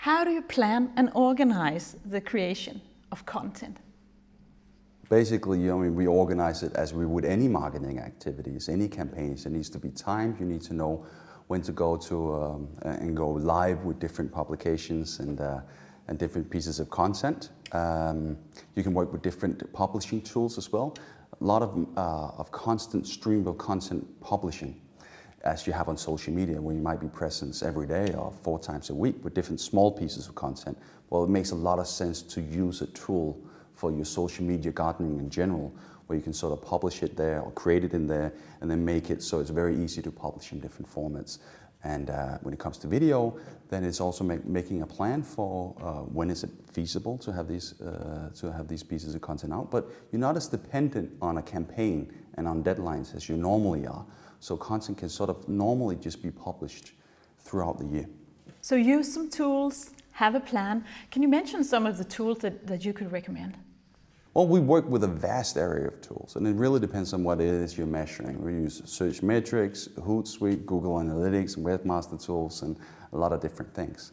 How do you plan and organize the creation of content? Basically, we organize it as we would any marketing activities, any campaigns. It needs to be timed. You need to know when to go to and go live with different publications and different pieces of content. You can work with different publishing tools as well. A lot of constant stream of content publishing, as you have on social media, where you might be present every day or 4 times a week with different small pieces of content. Well, it makes a lot of sense to use a tool for your social media gardening in general, where you can sort of publish it there or create it in there and then make it so it's very easy to publish in different formats. And when it comes to video, then it's also making a plan for when is it feasible to have these pieces of content out. But you're not as dependent on a campaign and on deadlines as you normally are. So content can sort of normally just be published throughout the year. So use some tools, have a plan. Can you mention some of the tools that you could recommend? Well, we work with a vast area of tools, and it really depends on what it is you're measuring. We use search metrics, Hootsuite, Google Analytics, Webmaster Tools, and a lot of different things.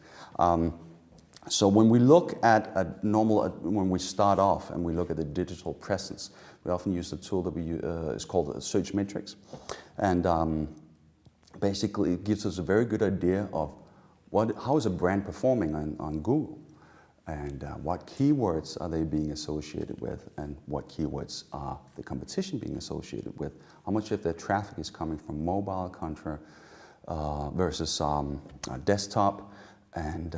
So when we look at when we start off and we look at the digital presence, we often use a tool that is called search metrics, and basically it gives us a very good idea of how is a brand performing on Google. And what keywords are they being associated with, and what keywords are the competition being associated with? How much of their traffic is coming from mobile versus desktop, and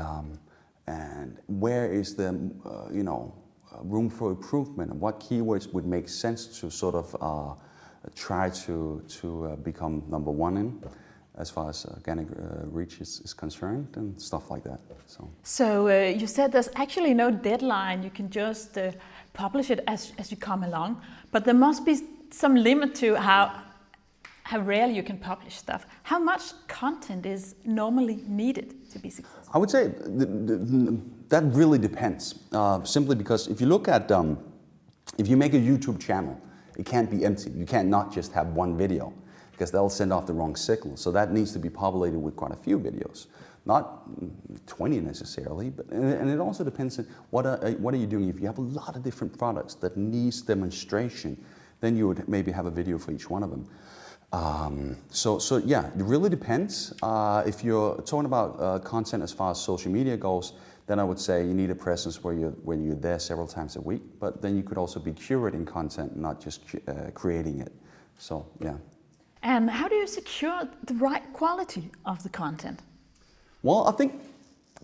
where is the room for improvement, and what keywords would make sense to sort of try to become number one in, as far as organic reach is concerned, and stuff like that. So you said there's actually no deadline. You can just publish it as you come along. But there must be some limit to how rarely you can publish stuff. How much content is normally needed to be successful? I would say that really depends. Simply because if you look at, if you make a YouTube channel, it can't be empty. You can't not just have one video, because they'll send off the wrong signal. So that needs to be populated with quite a few videos. Not 20 necessarily, and it also depends on what are you doing. If you have a lot of different products that needs demonstration, then you would maybe have a video for each one of them. So yeah, it really depends. If you're talking about content as far as social media goes, then I would say you need a presence where you're there several times a week, but then you could also be curating content, not just creating it. So yeah. And how do you secure the right quality of the content? Well, I think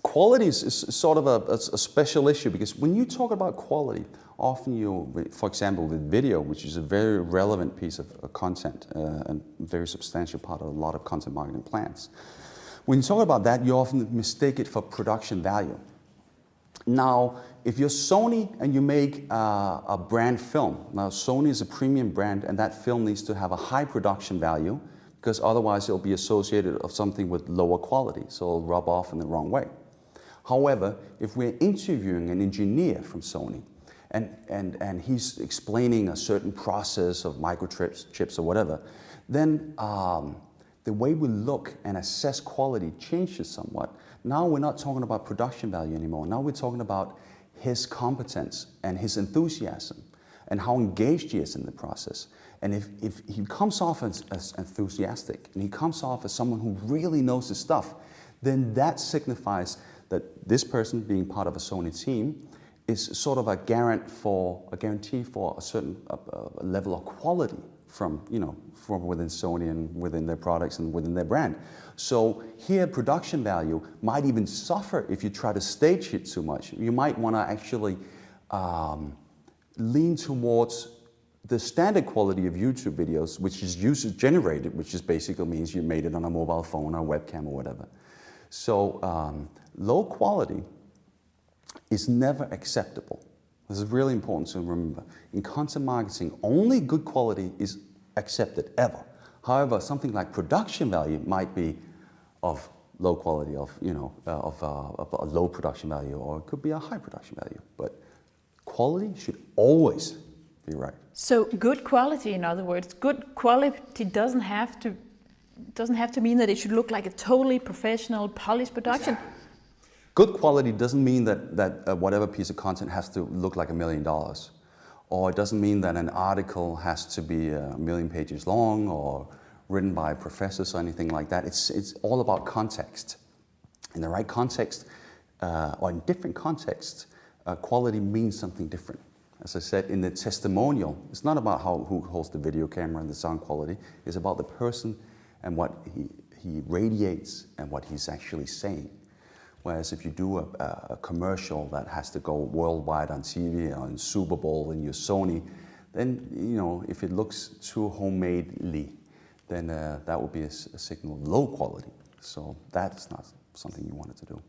quality is sort of a special issue, because when you talk about quality, often for example, with video, which is a very relevant piece of content and very substantial part of a lot of content marketing plans. When you talk about that, you often mistake it for production value. Now, if you're Sony and you make a brand film, now Sony is a premium brand, and that film needs to have a high production value, because otherwise it'll be associated with something with lower quality, so it'll rub off in the wrong way. However, if we're interviewing an engineer from Sony, and he's explaining a certain process of microchips or whatever, then the way we look and assess quality changes somewhat. Now we're not talking about production value anymore. Now we're talking about his competence and his enthusiasm and how engaged he is in the process. And if he comes off as enthusiastic and he comes off as someone who really knows his stuff, then that signifies that this person being part of a Sony team is sort of a guarantee for a certain level of quality from within Sony and within their products and within their brand. So here, production value might even suffer if you try to stage it too much. You might want to actually lean towards the standard quality of YouTube videos, which is user-generated, which just basically means you made it on a mobile phone or webcam or whatever. So low quality is never acceptable. This is really important to remember. In content marketing, only good quality is accepted ever. However, something like production value might be of low quality, of a low production value, or it could be a high production value. But quality should always be right. So good quality, in other words, good quality doesn't have to mean that it should look like a totally professional, polished production. Exactly. Good quality doesn't mean that whatever piece of content has to look like $1 million. Or it doesn't mean that an article has to be 1 million pages long or written by professors or anything like that. It's all about context. In the right context, or in different contexts, quality means something different. As I said, in the testimonial, it's not about who holds the video camera and the sound quality. It's about the person and what he radiates and what he's actually saying. Whereas if you do a commercial that has to go worldwide on TV, on Super Bowl, in your Sony, then, you know, if it looks too homemadely, then that would be a signal of low quality. So that's not something you wanted to do.